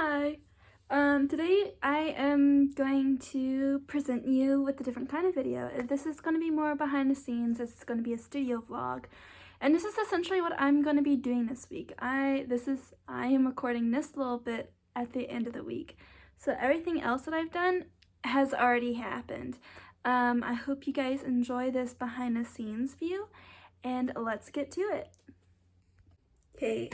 Hi. Today I am going to present you with a different kind of video. This is going to be more behind the scenes. This is going to be a studio vlog. And this is essentially what I'm going to be doing this week. I am recording this little bit at the end of the week. So everything else that I've done has already happened. I hope you guys enjoy this behind the scenes view, and let's get to it. Okay,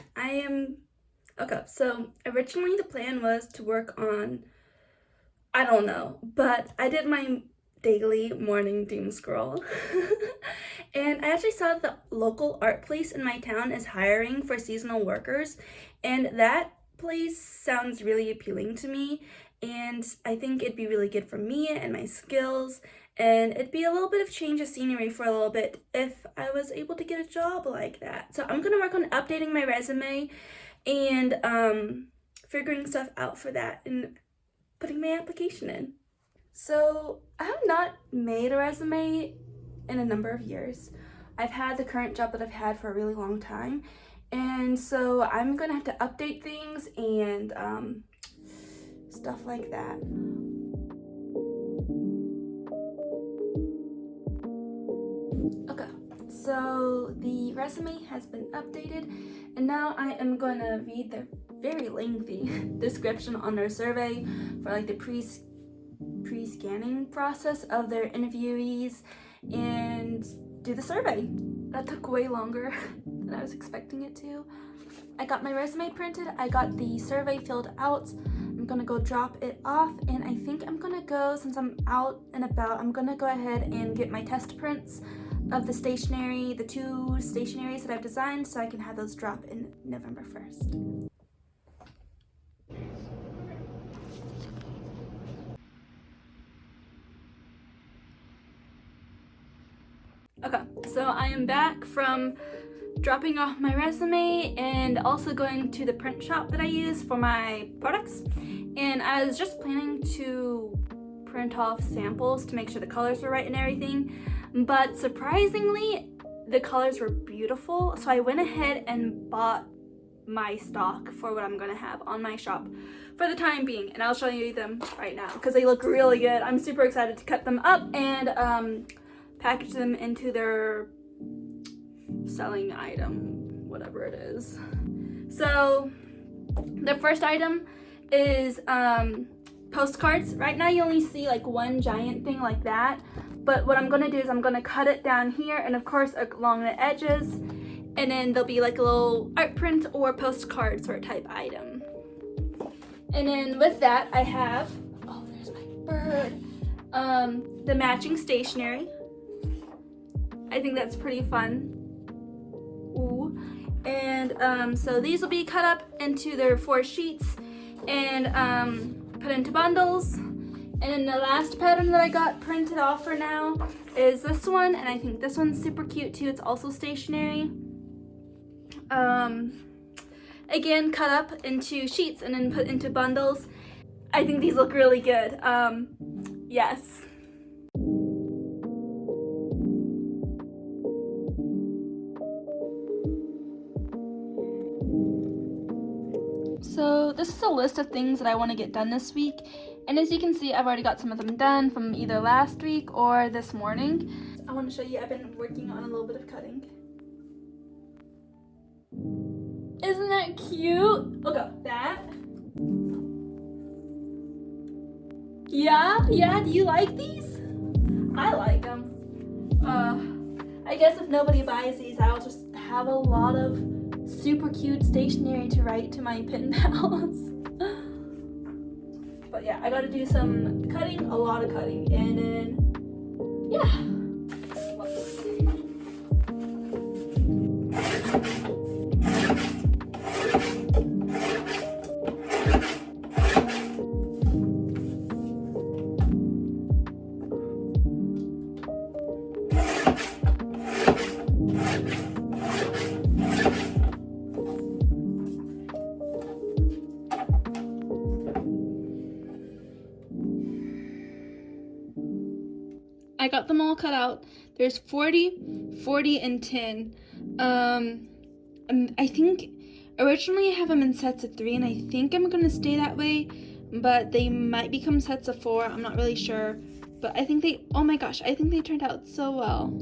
Okay, so originally the plan was to work on, I don't know, but I did my daily morning doom scroll. And I actually saw the local art place in my town is hiring for seasonal workers, and that place sounds really appealing to me, and I think it'd be really good for me and my skills, and it'd be a little bit of change of scenery for a little bit if I was able to get a job like that. So I'm gonna work on updating my resume and figuring stuff out for that and putting my application in. So I have not made a resume in a number of years. I've had the current job that I've had for a really long time, and so I'm gonna have to update things and stuff like that. Okay, so the resume has been updated, and now I am gonna read the very lengthy description on their survey for like the pre-scanning process of their interviewees and do the survey. That took way longer than I was expecting it to. I got my resume printed, I got the survey filled out. I'm gonna go drop it off, and I think I'm gonna go, since I'm out and about, I'm gonna go ahead and get my test prints of the stationery, the 2 stationaries that I've designed, so I can have those drop in November 1st. Okay, so I am back from dropping off my resume and also going to the print shop that I use for my products. And I was just planning to print off samples to make sure the colors were right and everything, but surprisingly the colors were beautiful, so I went ahead and bought my stock for what I'm gonna have on my shop for the time being, and I'll show you them right now because they look really good. I'm super excited to cut them up and package them into their selling item, whatever it is. So the first item is postcards. Right now you only see like one giant thing like that, but what I'm gonna do is I'm gonna cut it down here and of course along the edges, and then there'll be like a little art print or postcard sort of type item. And then with that I have, oh there's my bird, the matching stationery. I think that's pretty fun. Ooh. And so these will be cut up into their 4 sheets and put into bundles. And then the last pattern that I got printed off for now is this one, and I think this one's super cute too. It's also stationery. Again, cut up into sheets and then put into bundles. I think these look really good. Yes. So this is a list of things that I want to get done this week, and as you can see I've already got some of them done from either last week or this morning. I want to show you I've been working on a little bit of cutting. Isn't that cute? Look at that. Yeah, do you like these? I like them. I guess if nobody buys these I'll just have a lot of super cute stationery to write to my pen pals. But yeah, I gotta do some cutting, a lot of cutting, and then yeah. I got them all cut out. There's 40, 40, and 10. I think Originally I have them in sets of 3 and I think I'm going to stay that way, but they might become sets of 4. I'm not really sure, but I think they, oh my gosh, I think they turned out so well.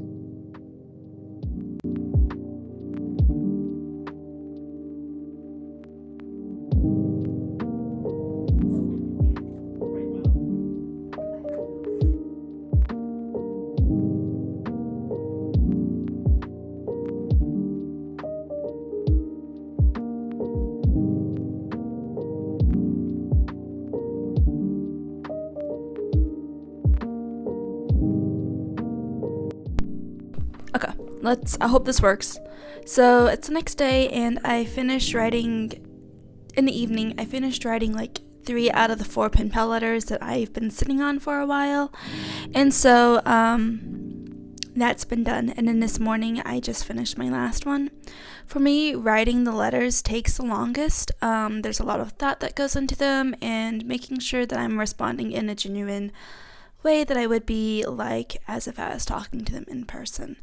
Okay, I hope this works. So it's the next day and I finished writing, in the evening, I finished writing like 3 out of the 4 pen pal letters that I've been sitting on for a while. And so, that's been done. And then this morning I just finished my last one. For me, writing the letters takes the longest. There's a lot of thought that goes into them and making sure that I'm responding in a genuine way that I would be like as if I was talking to them in person.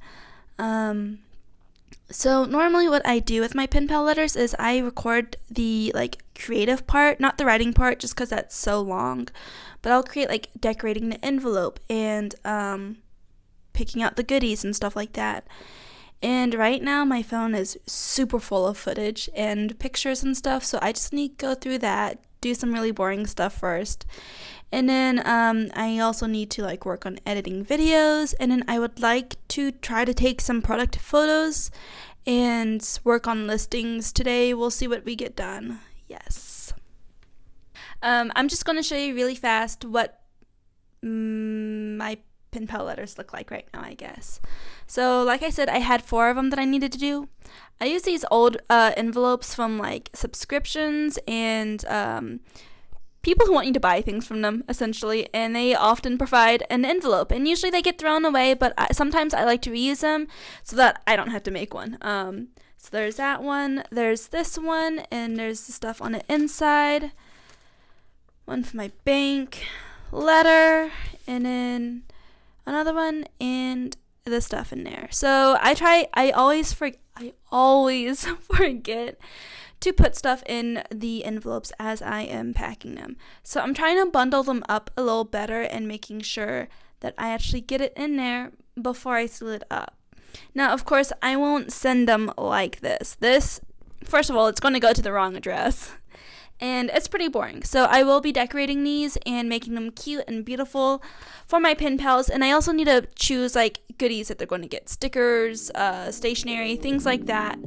So normally what I do with my pen pal letters is I record the like creative part, not the writing part, just because that's so long, but I'll create like decorating the envelope and picking out the goodies and stuff like that. And right now my phone is super full of footage and pictures and stuff, so I just need to go through that, do some really boring stuff first. And then I also need to like work on editing videos, and then I would like to try to take some product photos and work on listings today. We'll see what we get done. Yes. I'm just going to show you really fast what my pen pal letters look like right now, I guess. So like I said, I had 4 of them that I needed to do. I use these old envelopes from like subscriptions and people who want you to buy things from them, essentially, and they often provide an envelope, and usually they get thrown away, but sometimes I like to reuse them so that I don't have to make one. So there's that one, there's this one, and there's the stuff on the inside, one for my bank, letter, and then another one, and the stuff in there. So I always forget to put stuff in the envelopes as I am packing them. So I'm trying to bundle them up a little better and making sure that I actually get it in there before I seal it up. Now, of course, I won't send them like this. This, first of all, it's going to go to the wrong address. And it's pretty boring. So I will be decorating these and making them cute and beautiful for my pen pals. And I also need to choose like goodies that they're going to get. Stickers, stationery, things like that.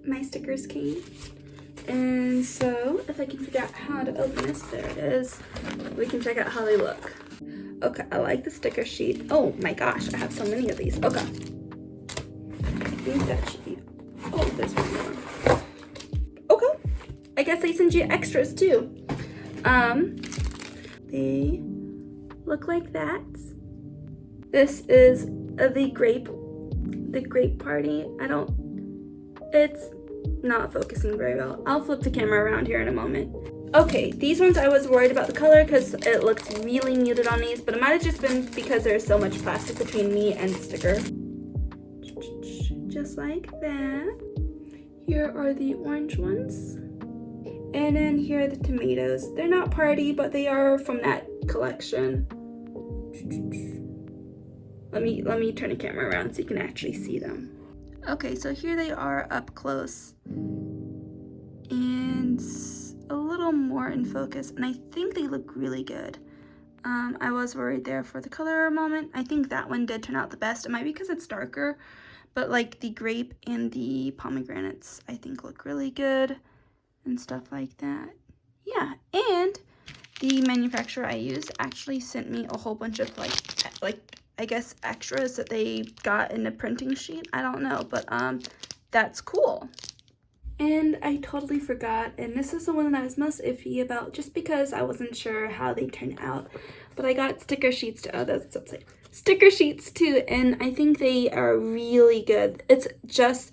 My stickers came, and so if I can figure out how to open this, there it is, we can check out how they look. Okay, I like the sticker sheet. Oh my gosh, I have so many of these. Okay, I think that should be, oh, there's one more. Okay, I guess they send you extras too. They look like that. This is the grape party. It's not focusing very well. I'll flip the camera around here in a moment. Okay, these ones I was worried about the color because it looks really muted on these, but it might have just been because there's so much plastic between me and the sticker. Just like that. Here are the orange ones. And then here are the tomatoes. They're not party, but they are from that collection. Let me turn the camera around so you can actually see them. Okay, so here they are up close. And a little more in focus, and I think they look really good. I was worried there for the color moment. I think that one did turn out the best. It might be because it's darker, but like the grape and the pomegranates I think look really good and stuff like that. Yeah, and the manufacturer I used actually sent me a whole bunch of like I guess extras that they got in the printing sheet. I don't know, but that's cool. And I totally forgot, and this is the one that I was most iffy about just because I wasn't sure how they turn out. But I got sticker sheets too. Oh, that's upside. Sticker sheets too, and I think they are really good. It's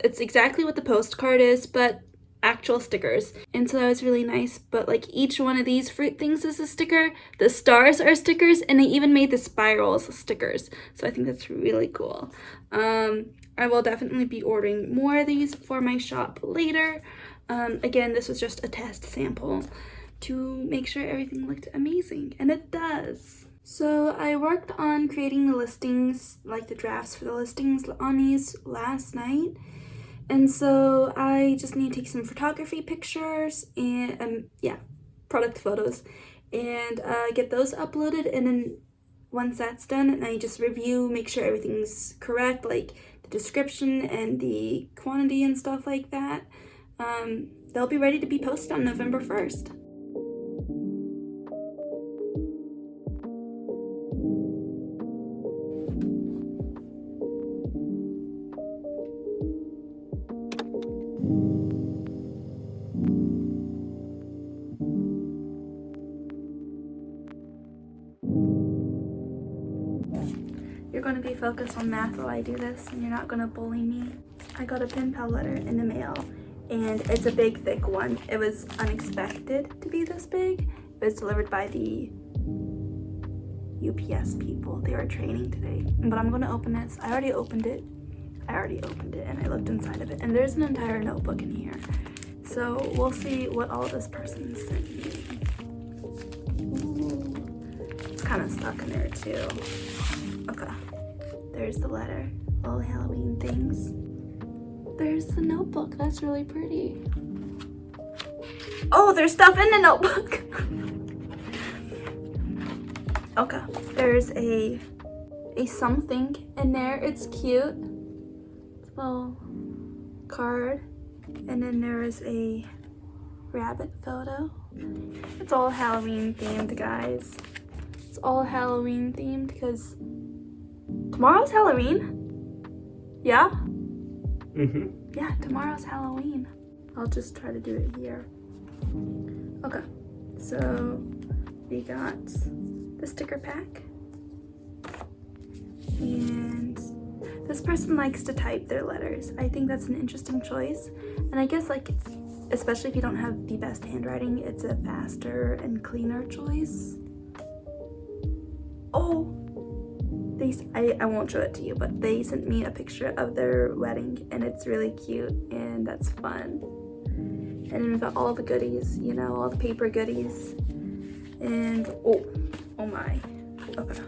exactly what the postcard is, but actual stickers. And so that was really nice. But like each one of these fruit things is a sticker. The stars are stickers, and they even made the spirals stickers. So I think that's really cool. I will definitely be ordering more of these for my shop later. Again, this was just a test sample to make sure everything looked amazing, and it does. So I worked on creating the listings, like the drafts for the listings on these last night. And so I just need to take some photography pictures and product photos and get those uploaded. And then once that's done, and I just review, make sure everything's correct, like the description and the quantity and stuff like that. They'll be ready to be posted on November 1st. You're going to be focused on math while I do this, and you're not going to bully me. I got a pen pal letter in the mail, and it's a big, thick one. It was unexpected to be this big. It was delivered by the UPS people. They were training today, but I'm going to open this. I already opened it, and I looked inside of it, and there's an entire notebook in here. So we'll see what all this person sent me. Ooh, it's kind of stuck in there too. Okay, there's the letter, all Halloween things. There's the notebook, that's really pretty. Oh, there's stuff in the notebook. Okay, there's a something in there, it's cute. Little card, and then there is a rabbit photo. It's all Halloween themed, guys. It's all Halloween themed because tomorrow's Halloween. Yeah? Yeah, tomorrow's Halloween. I'll just try to do it here. Okay, so we got the sticker pack. And this person likes to type their letters. I think that's an interesting choice. And I guess like, especially if you don't have the best handwriting, it's a faster and cleaner choice. Oh, I won't show it to you, but they sent me a picture of their wedding, and it's really cute, and that's fun. And then we've got all the goodies, you know, all the paper goodies. And oh my. Okay,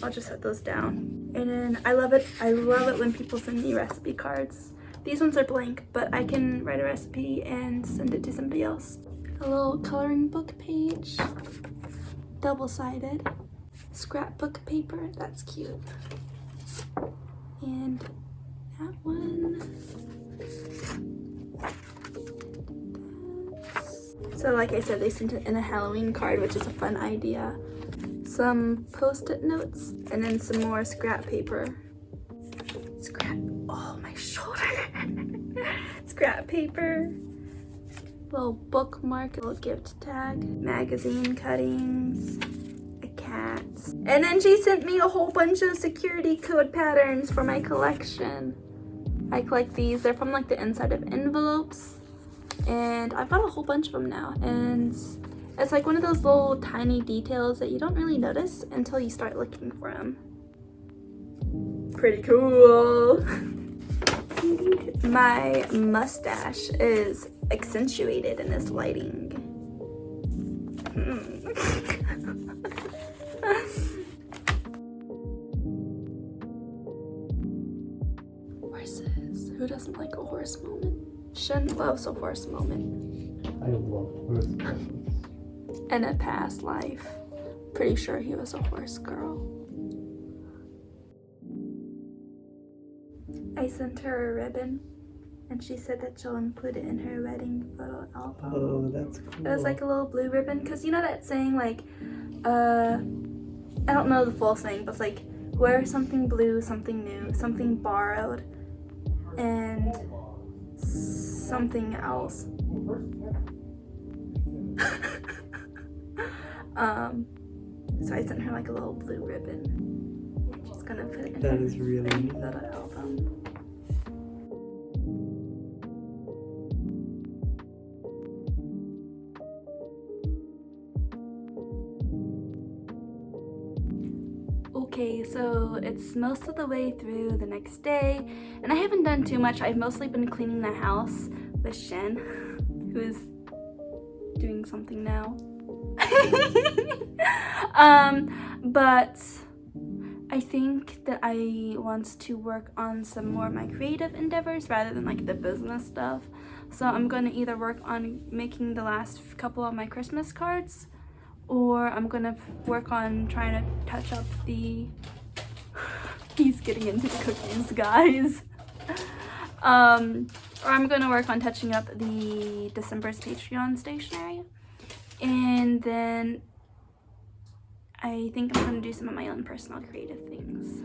I'll just set those down. And then I love it when people send me recipe cards. These ones are blank, but I can write a recipe and send it to somebody else. A little coloring book page, double-sided. Scrapbook paper, that's cute. And that one. So like I said, they sent it in a Halloween card, which is a fun idea. Some post-it notes, and then some more scrap paper. Oh, my shoulder. Scrap paper. Little bookmark, little gift tag, magazine cuttings. Cats. And then she sent me a whole bunch of security code patterns for my collection. I collect these. They're from like the inside of envelopes, and I've got a whole bunch of them now, and it's like one of those little tiny details that you don't really notice until you start looking for them. Pretty cool. think my mustache is accentuated in this lighting. Horses. Who doesn't like a horse moment? Shen loves a horse moment. I love horse moments. In a past life. Pretty sure he was a horse girl. I sent her a ribbon and she said that she'll include it in her wedding photo album. Oh, that's cool. It was like a little blue ribbon, because you know that saying, like, I don't know the full saying, but it's like, wear something blue, something new, something borrowed, and something else. So I sent her like a little blue ribbon. And she's gonna put it in That her is really neat. photo album. Okay, so it's most of the way through the next day, and I haven't done too much. I've mostly been cleaning the house with Shen, who is doing something now. But I think that I want to work on some more of my creative endeavors rather than like the business stuff. So I'm going to either work on making the last couple of my Christmas cards, or I'm gonna work on trying to touch up the he's getting into the cookies, guys. Or I'm gonna work on touching up the December's Patreon stationery, and then I think I'm gonna do some of my own personal creative things.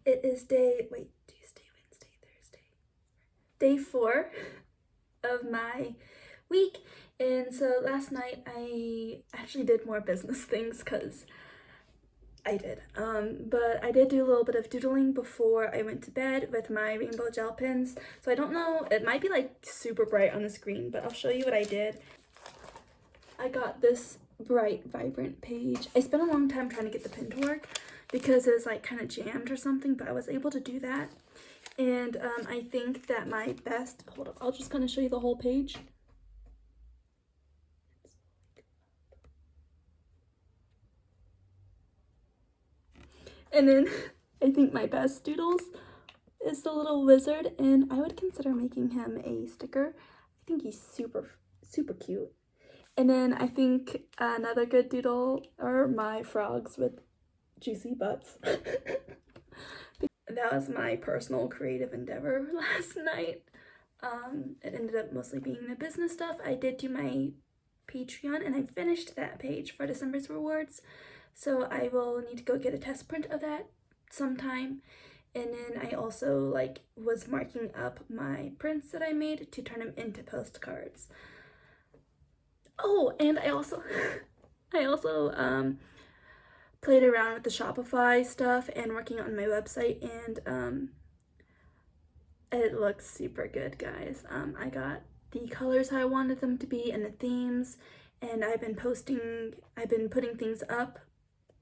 It is Tuesday, Wednesday, Thursday. Day 4 of my week. And so last night I actually did more business things because I did. But I did do a little bit of doodling before I went to bed with my rainbow gel pens. So I don't know, it might be like super bright on the screen, but I'll show you what I did. I got this bright, vibrant page. I spent a long time trying to get the pen to work because it was like kind of jammed or something, but I was able to do that. And I think that my best, hold up, I'll just kind of show you the whole page. And then I think my best doodles is the little wizard, and I would consider making him a sticker. I think he's super, super cute. And then I think another good doodle are my frogs with juicy butts. That was my personal creative endeavor last night. It ended up mostly being the business stuff. I did do my Patreon and I finished that page for December's rewards. So I will need to go get a test print of that sometime. And then I also was marking up my prints that I made to turn them into postcards. Oh, and I also played around with the Shopify stuff and working on my website, and it looks super good, guys. I got the colors I wanted them to be and the themes, and I've been putting things up,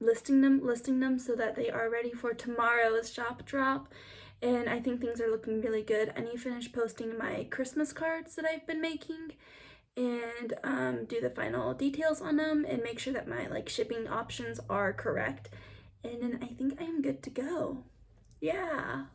listing them so that they are ready for tomorrow's shop drop. And I think things are looking really good. I need to finish posting my Christmas cards that I've been making and do the final details on them and make sure that my shipping options are correct, and then I think I'm good to go. Yeah.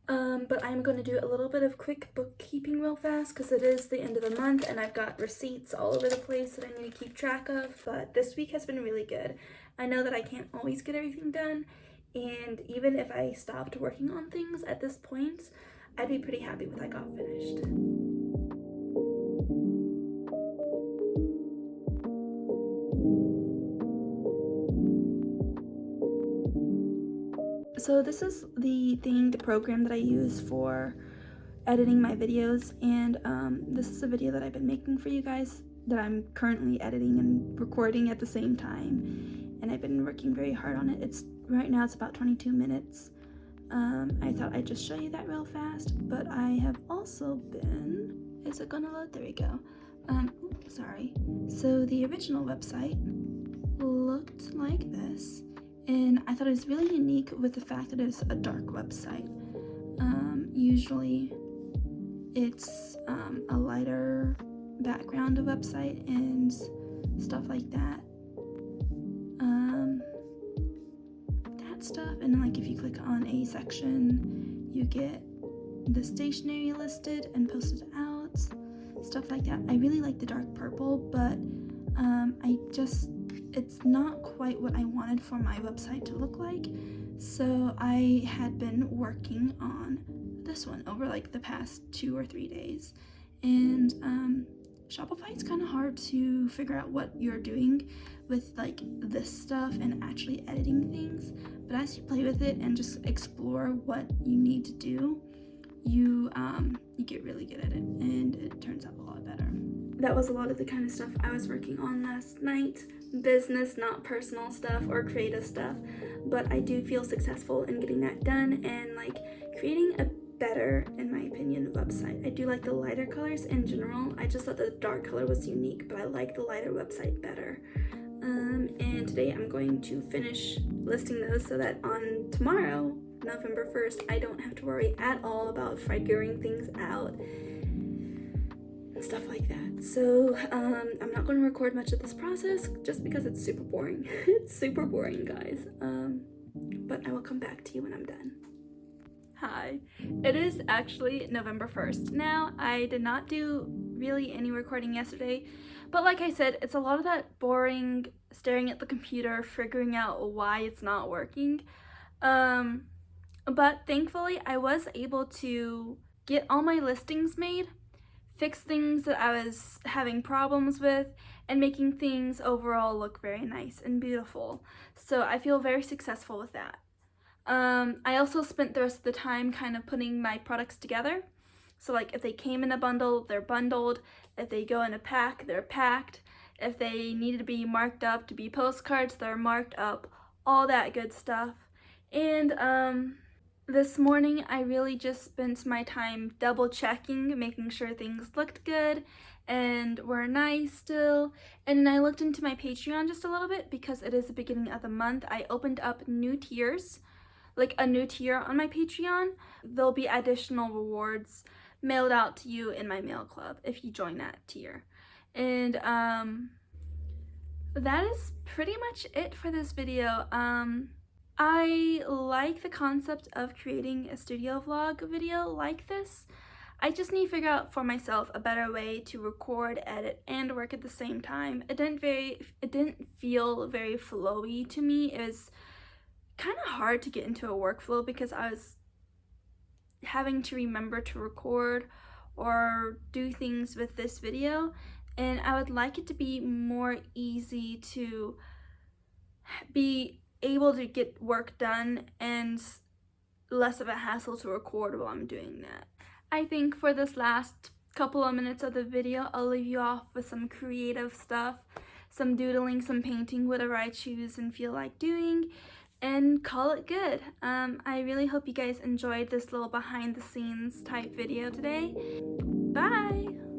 But I'm going to do a little bit of quick bookkeeping real fast because it is the end of the month and I've got receipts all over the place that I need to keep track of. But this week has been really good. I know that I can't always get everything done, and even if I stopped working on things at this point, I'd be pretty happy with what I got finished. So this is the program that I use for editing my videos, and this is a video that I've been making for you guys that I'm currently editing and recording at the same time, and I've been working very hard on it. Right now it's about 22 minutes. I thought I'd just show you that real fast, but I have also been, is it gonna load? There we go. Sorry. So the original website looked like this, and I thought it was really unique with the fact that it's a dark website. Usually it's a lighter background of website and stuff like that. That stuff, and then like if you click on a section, you get the stationery listed and posted out, stuff like that. I really like the dark purple, but it's not quite what I wanted for my website to look like. So I had been working on this one over like the past 2 or 3 days, and Shopify is kind of hard to figure out what you're doing with like this stuff and actually editing things, but as you play with it and just explore what you need to do, you get really good at it, and it turns out a lot better. That was a lot of the kind of stuff I was working on last night. Business, not personal stuff or creative stuff, but I do feel successful in getting that done and like creating a better, in my opinion, website. I do like the lighter colors in general. I just thought the dark color was unique, but I like the lighter website better. And today I'm going to finish listing those so that on tomorrow, November 1st, I don't have to worry at all about figuring things out and stuff like that. So I'm not going to record much of this process just because it's super boring. It's super boring, guys. But I will come back to you when I'm done. Hi, it is actually November 1st now. I did not do really any recording yesterday, but like I said, it's a lot of that boring staring at the computer, figuring out why it's not working. But thankfully I was able to get all my listings made, fix things that I was having problems with, and making things overall look very nice and beautiful. So I feel very successful with that. I also spent the rest of the time kind of putting my products together. So like if they came in a bundle, they're bundled. If they go in a pack, they're packed. If they needed to be marked up to be postcards, they're marked up. All that good stuff. And this morning I really just spent my time double checking, making sure things looked good and were nice still. And I looked into my Patreon just a little bit because it is the beginning of the month. I opened up new tiers, like a new tier on my Patreon. There'll be additional rewards mailed out to you in my mail club if you join that tier. And that is pretty much it for this video. I like the concept of creating a studio vlog video like this. I just need to figure out for myself a better way to record, edit, and work at the same time. It didn't feel very flowy to me. It was kind of hard to get into a workflow because I was having to remember to record or do things with this video, and I would like it to be more easy to be able to get work done and less of a hassle to record while I'm doing that. I think for this last couple of minutes of the video, I'll leave you off with some creative stuff, some doodling, some painting, whatever I choose and feel like doing, and call it good. I really hope you guys enjoyed this little behind the scenes type video today. Bye!